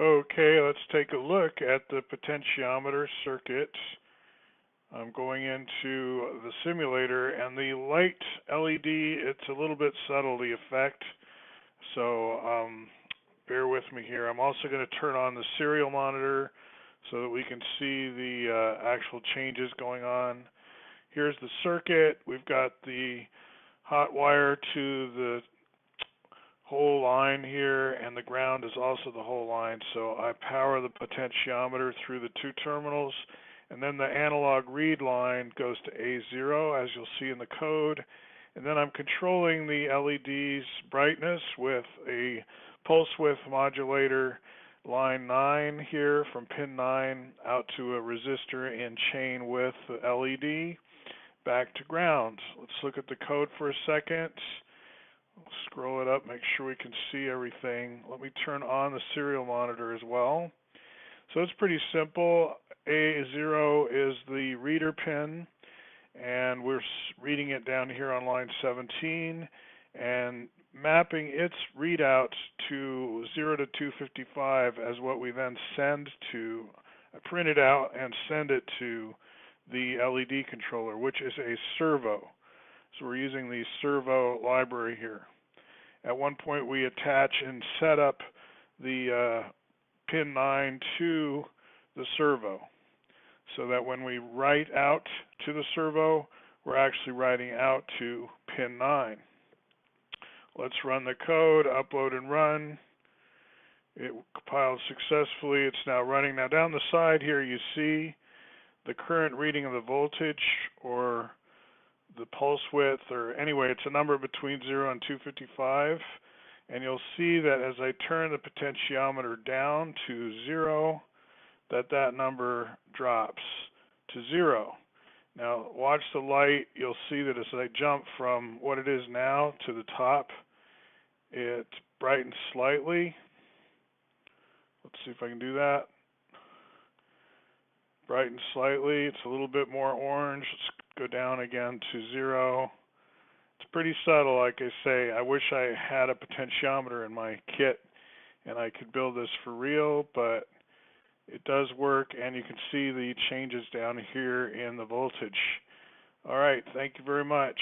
Okay, let's take a look at the potentiometer circuit. I'm going into the simulator, and the light LED, it's a little bit subtle, the effect, so bear with me here. I'm also going to turn on the serial monitor so that we can see the actual changes going on. Here's the circuit. We've got the hot wire to the whole line here, and the ground is also the whole line. So I power the potentiometer through the two terminals, and then the analog read line goes to A0, as you'll see in the code. And then I'm controlling the LED's brightness with a pulse width modulator, line 9 here from pin 9 out to a resistor in chain with the LED, back to ground. Let's look at the code for a second. Scroll it up, make sure we can see everything. Let me turn on the serial monitor as well. So it's pretty simple. A0 is the reader pin, and we're reading it down here on line 17 and mapping its readout to 0 to 255 as what we then send to, print it out and send it to the LED controller, which is a servo. So we're using the servo library here. At one point we attach and set up the pin 9 to the servo, so that when we write out to the servo, we're actually writing out to pin 9. Let's run the code, upload and run. It compiled successfully. It's now running. Now down the side here you see the current reading of the voltage, or the pulse width, or anyway, it's a number between 0 and 255, and you'll see that as I turn the potentiometer down to 0, that number drops to 0. Now watch the light. You'll see that as I jump from what it is now to the top, it brightens slightly. Let's see if I can do that. Brightens slightly. It's a little bit more orange. Let's go down again to 0. It's pretty subtle, like I say. I wish I had a potentiometer in my kit and I could build this for real, but it does work, and you can see the changes down here in the voltage. All right, thank you very much.